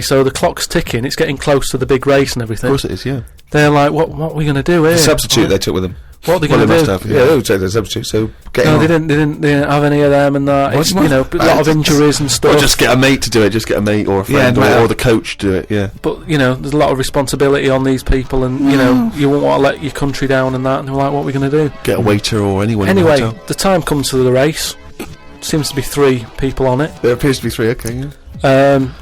So the clock's ticking. It's getting close to the big race and everything. Of course it is, yeah. They're like, what are we going to do here? The substitute they took with them. What are they going to do? Must have, yeah, they would take the substitute. So no, they didn't have any of them, and it's, a lot of injuries and stuff. Or just get a mate to do it. Just get a mate or a friend or the coach to do it. Yeah. But there's a lot of responsibility on these people, and you won't want to let your country down and that. And they're like, what are we going to do? Get a waiter or anyone. Anyway, the time comes to the race. Seems to be 3 people on it. There appears to be 3. Okay. Yeah.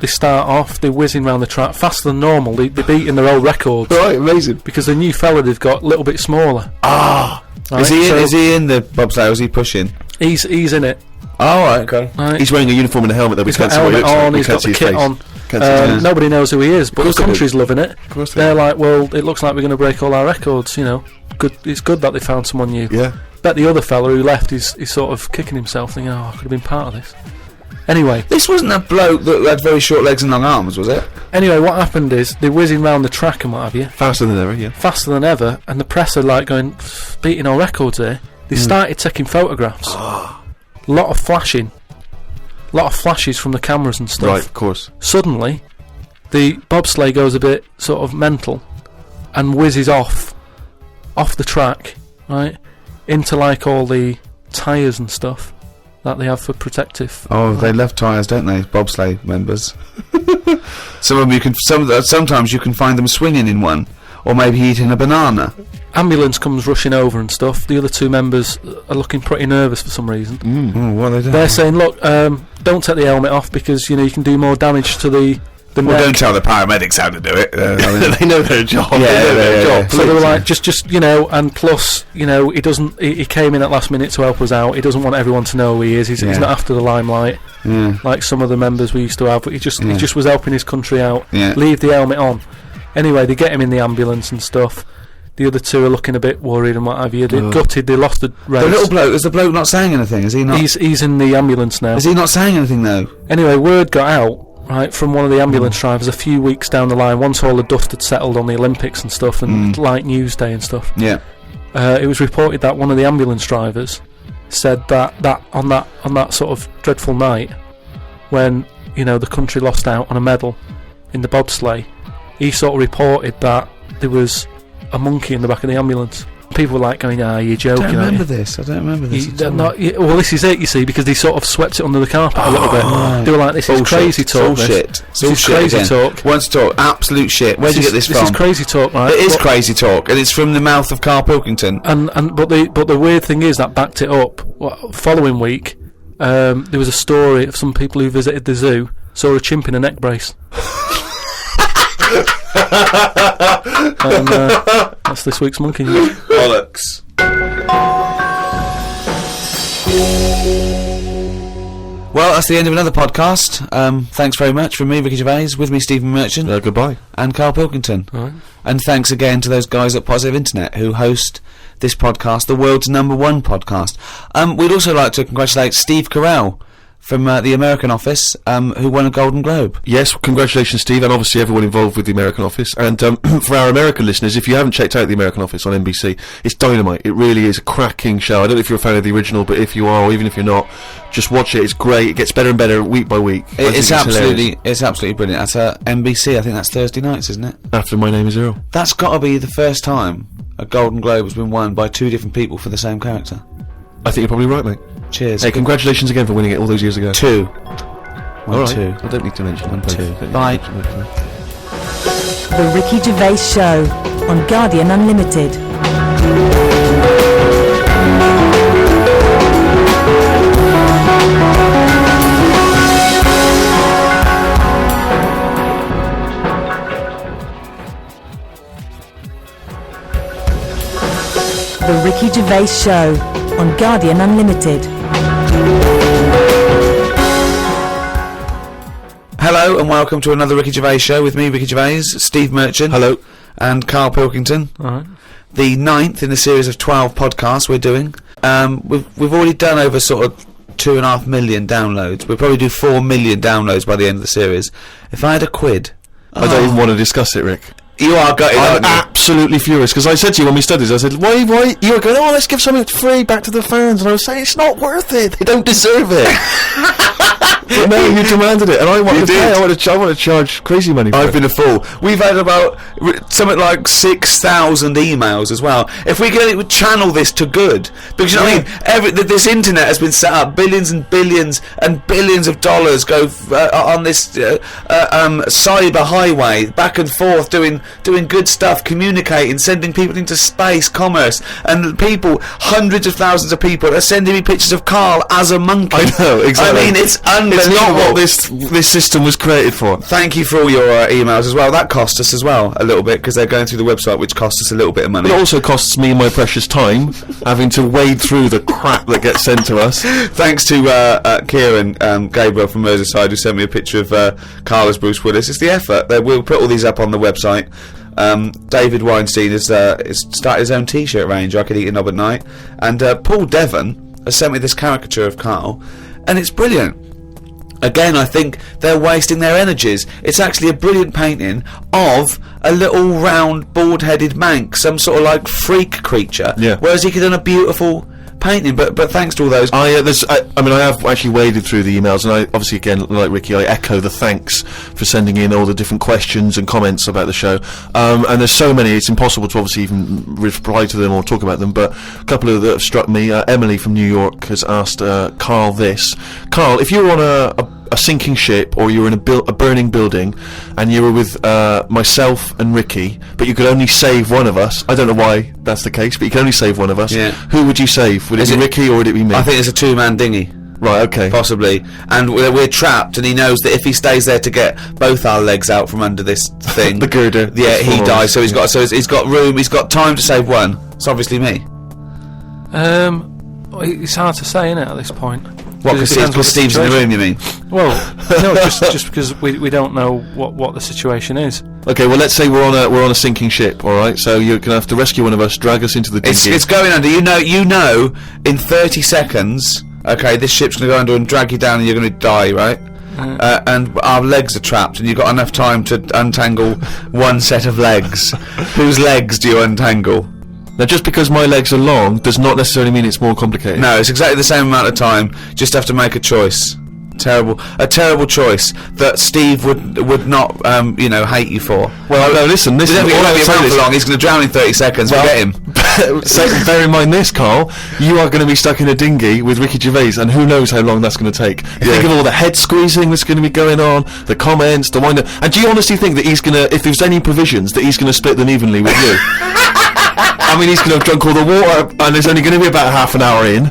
They start off, they're whizzing around the track faster than normal. They're beating their old records. Right, amazing. Because the new fella they've got a little bit smaller. Right? Is he in the bobsleigh, or is he pushing? He's in it. Oh, right, okay. Right. He's wearing a uniform and a helmet. He's got a helmet on, he's got the kit on. Nobody knows who he is, but the country's loving it. They're like, well, it looks like we're going to break all our records, Good. It's good that they found someone new. Yeah. Bet the other fella who left is sort of kicking himself, thinking, I could have been part of this. Anyway. This wasn't a bloke that had very short legs and long arms, was it? Anyway, what happened is, they're whizzing round the track and what have you. Faster than ever, yeah. Faster than ever, and the press are like going, beating our records here. They started taking photographs. A lot of flashing. A lot of flashes from the cameras and stuff. Right, of course. Suddenly, the bobsleigh goes a bit sort of mental and whizzes off the track, right, into like all the tyres and stuff that they have for protective. Oh, they love tyres, don't they? Bobsleigh members. Some of them sometimes you can find them swinging in one, or maybe eating a banana. Ambulance comes rushing over and stuff. The other 2 members are looking pretty nervous for some reason. What are they doing? They're saying, look, don't take the helmet off because you can do more damage to the neck. Don't tell the paramedics how to do it. They know their job. Yeah. So they were like, just and plus, he doesn't. He came in at last minute to help us out. He doesn't want everyone to know who he is. He's not after the limelight, like some of the members we used to have. But he just was helping his country out. Yeah. Leave the helmet on. Anyway, they get him in the ambulance and stuff. The other 2 are looking a bit worried and what have you. They're gutted. They lost the race. The little bloke. Is the bloke not saying anything? Is he not? He's in the ambulance now. Is he not saying anything though? Anyway, word got out. Right, from one of the ambulance drivers a few weeks down the line, once all the dust had settled on the Olympics and stuff, and like Newsday and stuff. Yeah. It was reported that one of the ambulance drivers said that on that sort of dreadful night, when the country lost out on a medal in the bobsleigh, he sort of reported that there was a monkey in the back of the ambulance. People were like going, you're joking. I don't remember this. Well, this is it, you see, because they sort of swept it under the carpet a little bit. Right. They were like, this is crazy talk. This is crazy talk. Wants to talk absolute shit. Where'd you get this from? This is crazy talk, right? It is crazy talk, and it's from the mouth of Carl Pilkington. But the weird thing is that backed it up. Following week, there was a story of some people who visited the zoo saw a chimp in a neck brace. And that's this week's Monkey News. Bollocks. Well, that's the end of another podcast. Thanks very much from me, Ricky Gervais, with me, Stephen Merchant. Goodbye. And Carl Pilkington. All right. And thanks again to those guys at Positive Internet who host this podcast, the world's #1 podcast. We'd also like to congratulate Steve Carell from the American office, who won a Golden Globe. Yes, congratulations, Steve, and obviously everyone involved with the American office. And for our American listeners, if you haven't checked out the American office on NBC, it's dynamite. It really is a cracking show. I don't know if you're a fan of the original, but if you are, or even if you're not, just watch it. It's great. It gets better and better week by week. It's absolutely brilliant. That's NBC. I think that's Thursday nights, isn't it? After My Name Is Earl. That's got to be the first time a Golden Globe has been won by 2 different people for the same character. I think you're probably right, mate. Cheers. Hey, congratulations again for winning it all those years ago. 2. All right. 2. I don't need to mention 1, 2. Bye. The Ricky Gervais Show on Guardian Unlimited. The Ricky Gervais Show on Guardian Unlimited. Hello and welcome to another Ricky Gervais Show with me, Ricky Gervais, Steve Merchant. Hello. And Carl Pilkington. Alright. The 9th in a series of 12 podcasts we're doing. We've already done over sort of 2.5 million downloads. We'll probably do 4 million downloads by the end of the series. If I had a quid... I don't even want to discuss it, Rick. You are gutted, I'm aren't you? absolutely furious because I said to you when we studied this, I said, why, you were going, oh, let's give something free back to the fans, and I was saying, it's not worth it, they don't deserve it. But no, you demanded it, and I wanted to pay, I want to charge crazy money for I've it. been a fool. We've had about something like 6,000 emails as well. If we could channel this to good, because you know what I mean, this internet has been set up, billions and billions and billions of dollars go on this cyber highway, back and forth, doing good stuff, communicating, sending people into space, commerce, and people, hundreds of thousands of people are sending me pictures of Carl as a monkey. I know, exactly. I mean, it's unbelievable. It's not what this system was created for. Thank you for all your emails as well. That cost us as well a little bit because they're going through the website, which cost us a little bit of money. It also costs me my precious time having to wade through the crap that gets sent to us. Thanks to Kieran Gabriel from Merseyside who sent me a picture of Carl as Bruce Willis. It's the effort. We'll put all these up on the website. David Weinstein has started his own T-shirt range. I could eat a knob at night. And Paul Devon has sent me this caricature of Carl, and it's brilliant. Again, I think they're wasting their energies. It's actually a brilliant painting of a little round, bald-headed Manx, some sort of like freak creature. Yeah. Whereas he could have done a beautiful painting. But thanks to all those. I have actually waded through the emails, and I obviously, again, like Ricky, I echo the thanks for sending in all the different questions and comments about the show. And there's so many, it's impossible to obviously even reply to them or talk about them. But a couple of that have struck me. Emily from New York has asked Carl this: Carl, if you were on a sinking ship, or you were in a burning building, and you were with myself and Ricky, but you could only save one of us. I don't know why that's the case, but you can only save one of us. Yeah. Who would you save? Would it be Ricky or would it be me? I think it's a two-man dinghy. Right, okay. Possibly. And we're trapped, and he knows that if he stays there to get both our legs out from under this thing... The girder. Yeah, he dies, so he's got room, he's got time to save one. It's obviously me. It's hard to say, isn't it, at this point? What, because Steve's in the room, you mean? Well, no, just because we don't know what the situation is. Okay, well, let's say we're on a sinking ship, all right? So you're gonna have to rescue one of us, drag us into the dinghy. It's going under. You know, in 30 seconds, okay, this ship's gonna go under and drag you down, and you're gonna die, right? And our legs are trapped, and you've got enough time to untangle one set of legs. Whose legs do you untangle? Now, just because my legs are long does not necessarily mean it's more complicated. No, it's exactly the same amount of time. Just have to make a choice. A terrible choice that Steve would not, hate you for. Well, no, listen, this is all I would say. For long. He's going to drown in 30 seconds. Forget him. So bear in mind this, Carl. You are going to be stuck in a dinghy with Ricky Gervais, and who knows how long that's going to take. Think of all the head squeezing that's going to be going on, the comments, the wind up. And do you honestly think that he's going to, if there's any provisions, that he's going to split them evenly with you? I mean, he's going to have drunk all the water, and there's only going to be about half an hour in.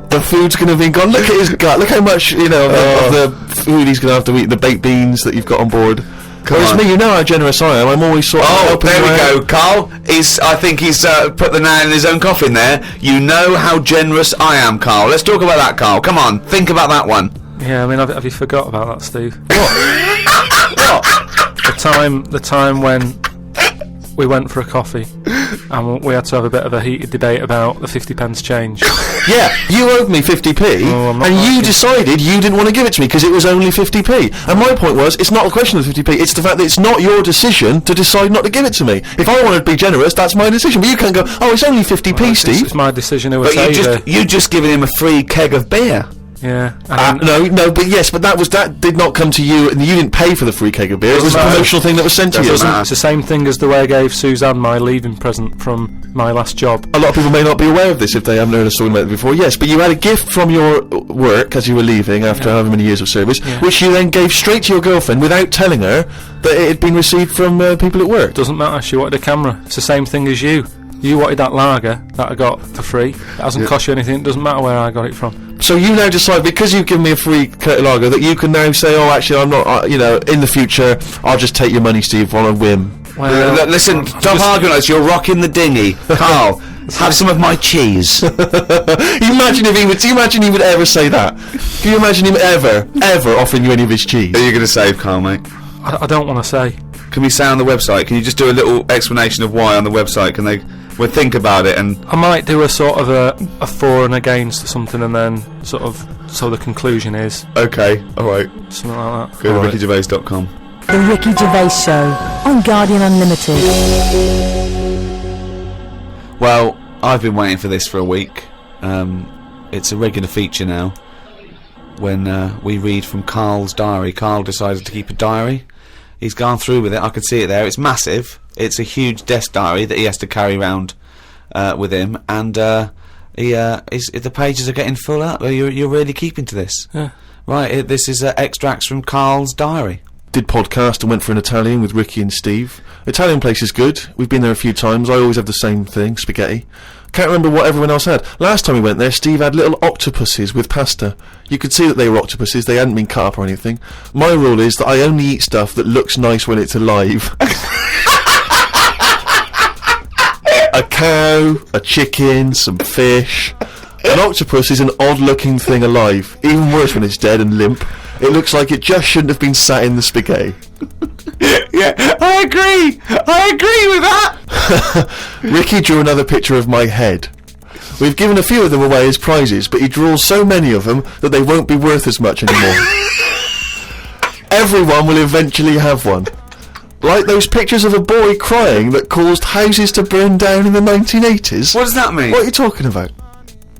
The food's going to be gone. Look at his gut. Look how much, of the food he's going to have to eat, the baked beans that you've got on board. Whereas me, you know how generous I am. I'm always sort of helping there we out. go. Carl, I think he's put the nail in his own coffin there. You know how generous I am, Carl. Let's talk about that, Carl. Come on, think about that one. Yeah, I mean, have you forgot about that, Steve? What? The time when we went for a coffee and we had to have a bit of a heated debate about the 50p change. Yeah, you owed me 50p, and you decided you didn't want to give it to me because it was only 50p. And my point was, it's not a question of 50p, it's the fact that it's not your decision to decide not to give it to me. If I want to be generous, that's my decision. But you can't go, oh, it's only 50p, Steve. It's my decision who But you just given him a free keg of beer. Yeah. That did not come to you, and you didn't pay for the free keg of beer. It was a promotional thing that was sent to you. It's the same thing as the way I gave Suzanne my leaving present from my last job. A lot of people may not be aware of this if they haven't heard us talking about it before. Yes, but you had a gift from your work as you were leaving after however many years of service, which you then gave straight to your girlfriend without telling her that it had been received from people at work. Doesn't matter, she wanted a camera. It's the same thing as you. You wanted that lager that I got for free. It hasn't cost you anything. It doesn't matter where I got it from. So you now decide, because you've given me a free Curtis lager, that you can now say, oh, actually, I'm not, in the future, I'll just take your money, Steve, on a whim. Well, listen, stop arguing us. You're rocking the dinghy. Carl, have some of my cheese. Do you imagine he would ever say that? Can you imagine him ever offering you any of his cheese? Are you going to save Carl, mate? I don't want to say. Can we say on the website? Can you just do a little explanation of why on the website? We'll think about it, and I might do a sort of a for and against or something, and then sort of so the conclusion is okay, all right, something like that. go to rickygervais.com. The Ricky Gervais Show on Guardian Unlimited. Well, I've been waiting for this for a week. It's a regular feature now when we read from Carl's diary. Carl decided to keep a diary. He's gone through with it. I can see it there. It's massive. It's a huge desk diary that he has to carry around with him, and the pages are getting full up. You're really keeping to this. Yeah. Right, this is extracts from Carl's diary. Did podcast and went for an Italian with Ricky and Steve. Italian place is good. We've been there a few times. I always have the same thing, spaghetti. Can't remember what everyone else had. Last time we went there, Steve had little octopuses with pasta. You could see that they were octopuses. They hadn't been cut up or anything. My rule is that I only eat stuff that looks nice when it's alive. A cow, a chicken, some fish. An octopus is an odd-looking thing alive. Even worse when it's dead and limp. It looks like it just shouldn't have been sat in the spaghetti. Yeah, I agree with that. Ricky drew another picture of my head. We've given a few of them away as prizes, but he draws so many of them that they won't be worth as much anymore. Everyone will eventually have one. Like those pictures of a boy crying that caused houses to burn down in the 1980s. What does that mean? What are you talking about?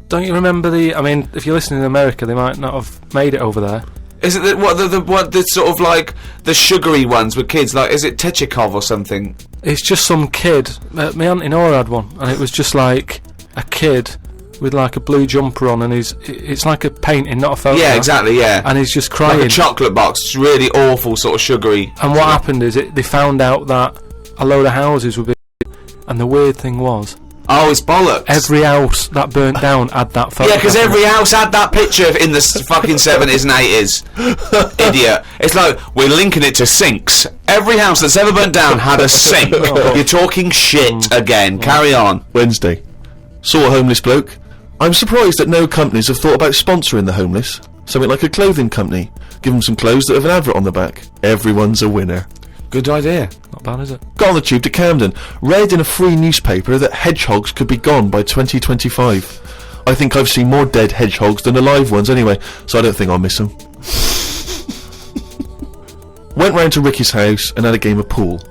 Don't you remember if you're listening in America, they might not have made it over there. Is it the sort of like the sugary ones with kids? Like, is it Techikov or something? It's just some kid. My aunt in Nora had one, and it was just like a kid with like a blue jumper on, and it's like a painting, not a photo. Yeah, exactly. Yeah, and he's just crying. Like a chocolate box. It's really awful, sort of sugary. And what happened is they found out that a load of houses were being, and the weird thing was, oh, it's bollocks. every house that burnt down had that photo. Yeah, because every house had that picture in the fucking 70s and 80s. Idiot. It's like, we're linking it to sinks. Every house that's ever burnt down had a sink. You're talking shit again. Carry on. Wednesday. Saw a homeless bloke. I'm surprised that no companies have thought about sponsoring the homeless. Something like a clothing company. Give them some clothes that have an advert on the back. Everyone's a winner. Good idea. Not bad, is it? Got on the tube to Camden. Read in a free newspaper that hedgehogs could be gone by 2025. I think I've seen more dead hedgehogs than alive ones anyway, so I don't think I'll miss them. Went round to Ricky's house and had a game of pool.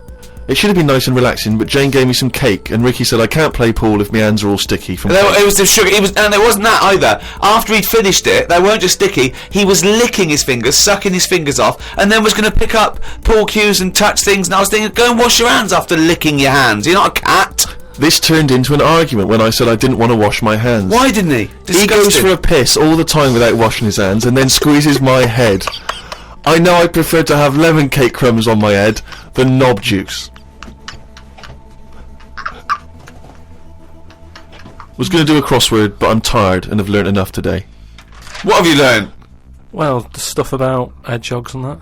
It should have been nice and relaxing, but Jane gave me some cake, and Ricky said I can't play pool if my hands are all sticky from cake. It was the sugar. And it wasn't that either. After he'd finished it, they weren't just sticky. He was licking his fingers, sucking his fingers off, and then was going to pick up pool cues and touch things. And I was thinking, go and wash your hands after licking your hands. You're not a cat. This turned into an argument when I said I didn't want to wash my hands. Why didn't he? Disgusting. He goes for a piss all the time without washing his hands, and then squeezes my head. I know I prefer to have lemon cake crumbs on my head than knob juice. Was going to do a crossword, but I'm tired and have learnt enough today. What have you learned? Well, the stuff about hedgehogs and that.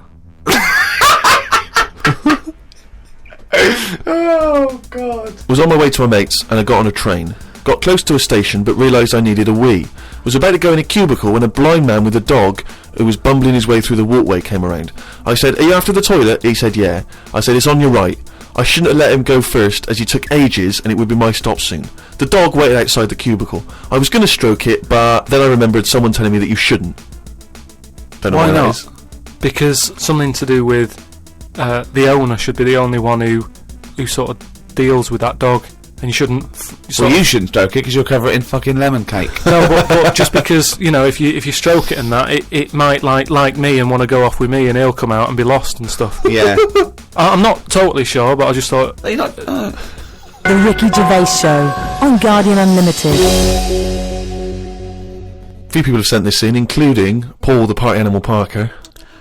Oh, God. Was on my way to my mates and I got on a train. Got close to a station but realised I needed a wee. Was about to go in a cubicle when a blind man with a dog who was bumbling his way through the walkway came around. I said, "Are you after the toilet?" He said, "Yeah." I said, "It's on your right." I shouldn't have let him go first, as he took ages and it would be my stop soon. The dog waited outside the cubicle. I was going to stroke it, but then I remembered someone telling me that you shouldn't. Don't know Why why that not? is. Because something to do with the owner should be the only one who sort of deals with that dog, and you shouldn't. Well, you shouldn't stroke it because you'll cover it in fucking lemon cake. No, but just because, you know, if you stroke it and that, it might like me and want to go off with me, and he'll come out and be lost and stuff. Yeah. I'm not totally sure, but I just thought. You're not. The Ricky Gervais Show on Guardian Unlimited. A few people have sent this in, including Paul the Party Animal Parker.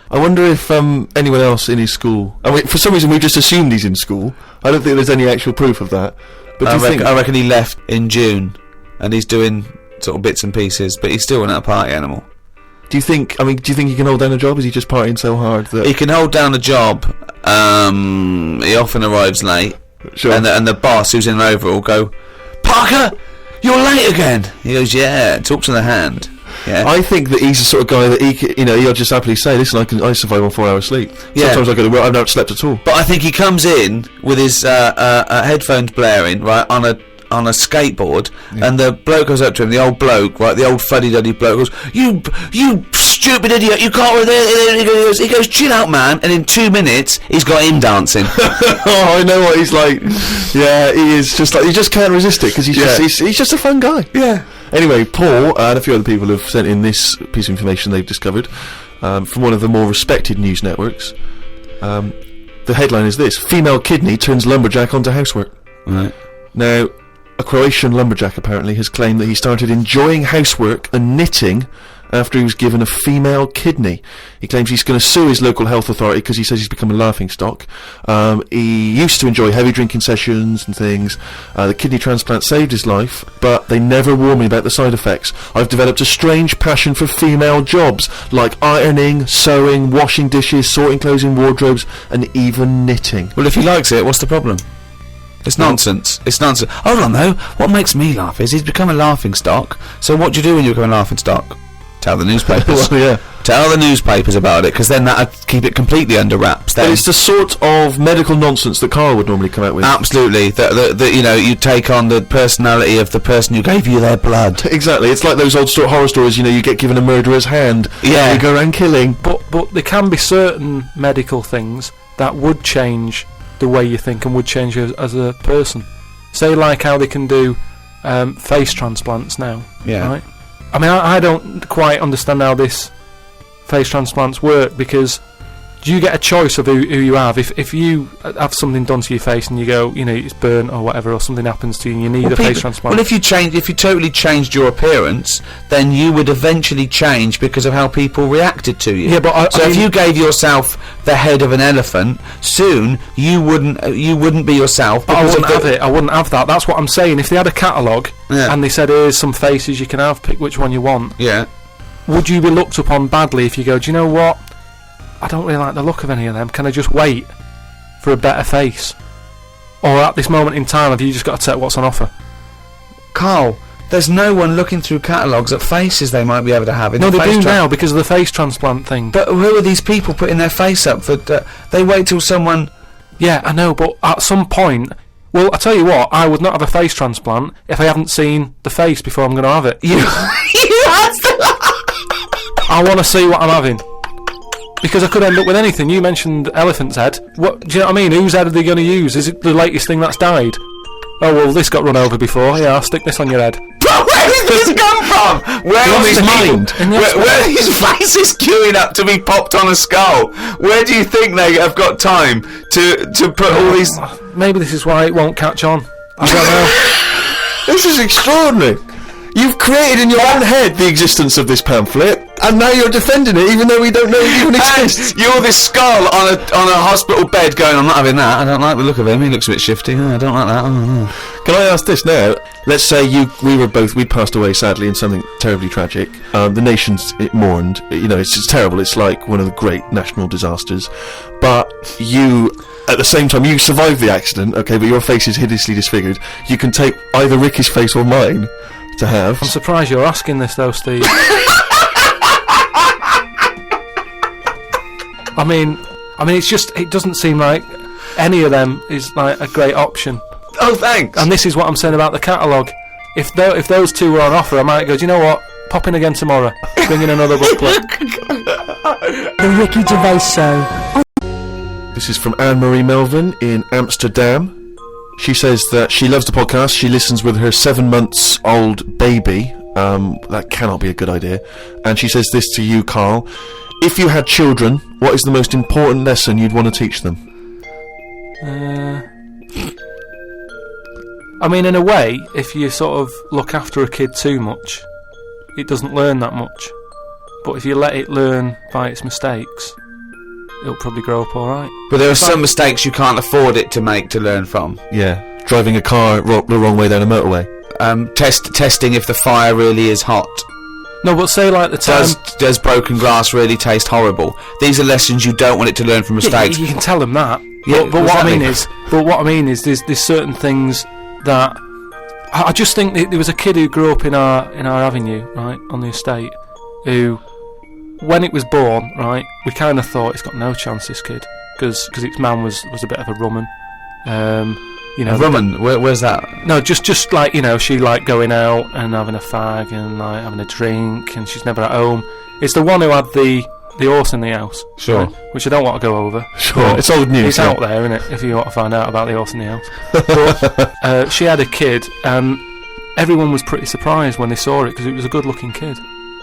I wonder if anyone else in his school... I mean, for some reason we've just assumed he's in school. I don't think there's any actual proof of that. But do you think... I reckon he left in June, and he's doing sort of bits and pieces, but he's still not a party animal. Do you think he can hold down a job? Is he just partying so hard that... He can hold down a job. He often arrives late. Sure. And the boss, who's in an overall, go, "Parker, you're late again." He goes, "Yeah." Talk to the hand. Yeah. I think that he's the sort of guy that he'll just happily say, "Listen, I survive on 4 hours sleep. Yeah. Sometimes I go to work, I've not slept at all." But I think he comes in with his headphones blaring, right, on a skateboard, and the bloke goes up to him, the old bloke, right, the old fuddy-duddy bloke goes, You stupid idiot, you can't... He goes, chill out, man, and in 2 minutes, he's got him dancing. Oh, I know what he's like. Yeah, he is just like, you just can't resist it, because he's just a fun guy. Yeah. Anyway, Paul and a few other people have sent in this piece of information they've discovered from one of the more respected news networks. The headline is this: female kidney turns lumberjack onto housework. Right. Now, a Croatian lumberjack apparently has claimed that he started enjoying housework and knitting after he was given a female kidney. He claims he's going to sue his local health authority because he says he's become a laughingstock. He used to enjoy heavy drinking sessions and things. The kidney transplant saved his life, but they never warned me about the side effects. I've developed a strange passion for female jobs, like ironing, sewing, washing dishes, sorting clothes in wardrobes, and even knitting. Well, if he likes it, what's the problem? It's nonsense. It's nonsense. Hold on, though. What makes me laugh is he's become a laughingstock. So what do you do when you become a laughingstock? Tell the newspapers. Well, yeah. Tell the newspapers about it, because then that'd keep it completely under wraps. Then. But it's the sort of medical nonsense that Carl would normally come out with. Absolutely. That you know, you take on the personality of the person who gave you their blood. Exactly. It's like those old horror stories, you know, you get given a murderer's hand. Yeah. And you go around killing. But there can be certain medical things that would change the way you think and would change you as a person. Say like how they can do face transplants now. Yeah. Right? I mean, I don't quite understand how this face transplants work, because do you get a choice of who you have? If you have something done to your face and you go, you know, it's burnt or whatever, or something happens to you and you need a face transplant. Well, if you totally changed your appearance, then you would eventually change because of how people reacted to you. Yeah, but if you gave yourself the head of an elephant, soon you wouldn't be yourself. But I wouldn't have it. I wouldn't have that. That's what I'm saying. If they had a catalogue and they said, here's some faces you can have, pick which one you want. Yeah. Would you be looked upon badly if you go, do you know what? I don't really like the look of any of them. Can I just wait for a better face? Or at this moment in time, have you just got to take what's on offer? Carl, there's no one looking through catalogues at faces they might be able to have. No, they do now because of the face transplant thing. But who are these people putting their face up for? They wait till someone... Yeah, I know, but at some point... Well, I tell you what, I would not have a face transplant if I haven't seen the face before I'm going to have it. You have to... I want to see what I'm having. Because I could end up with anything. You mentioned elephant's head. What do you know what I mean? Whose head are they going to use? Is it the latest thing that's died? Oh well, this got run over before. Yeah, I'll stick this on your head. But where did this come from? Where are these mind? Where are these faces queuing up to be popped on a skull? Where do you think they have got time to put all these? Maybe this is why it won't catch on. I don't know. This is extraordinary. You've created in your own head the existence of this pamphlet, and now you're defending it, even though we don't know it even exists. You're this skull on a hospital bed going, I'm not having that. I don't like the look of him. He looks a bit shifty. I don't like that. Oh. Can I ask this now? Let's say we passed away sadly in something terribly tragic. The nation's mourned. You know, it's terrible. It's like one of the great national disasters. But you, at the same time, you survived the accident, okay, but your face is hideously disfigured. You can take either Ricky's face or mine to have. I'm surprised you're asking this though, Steve. I mean, it's just, it doesn't seem like any of them is like a great option. Oh, thanks. And this is what I'm saying about the catalogue. If those two were on offer, I might go, do you know what? Pop in again tomorrow. Bring in another booklet. The Ricky Gervais Show. This is from Anne-Marie Melvin in Amsterdam. She says that she loves the podcast. She listens with her 7-month-old baby. That cannot be a good idea. And she says this to you, Carl. If you had children, what is the most important lesson you'd want to teach them? I mean, in a way, if you sort of look after a kid too much, it doesn't learn that much. But if you let it learn by its mistakes, it'll probably grow up alright. But there are some mistakes you can't afford it to make to learn from. Yeah, driving a car the wrong way down a motorway. Testing if the fire really is hot. No, but say like the time... Does broken glass really taste horrible? These are lessons you don't want it to learn from mistakes. You can tell them that. Yeah, but what I mean is there's certain things that... I just think there was a kid who grew up in our avenue, right, on the estate, who... When it was born, right, we kind of thought it's got no chance, this kid, because its man was a bit of a rumman. You know, a rumman? Where's that? No, just like, you know, she like going out and having a fag and like having a drink, and she's never at home. It's the one who had the horse in the house. Sure. Right, which I don't want to go over. Sure, it's old news. It's out there, isn't it? If you want to find out about the horse in the house. But she had a kid, and everyone was pretty surprised when they saw it because it was a good-looking kid.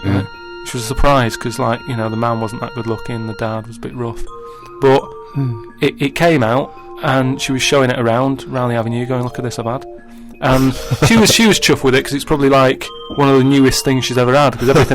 Right? Which was a surprise because, like, you know, the man wasn't that good-looking, the dad was a bit rough. But it came out, and she was showing it around the avenue, going, "Look at this I've had." And she was chuffed with it because it's probably like one of the newest things she's ever had because everything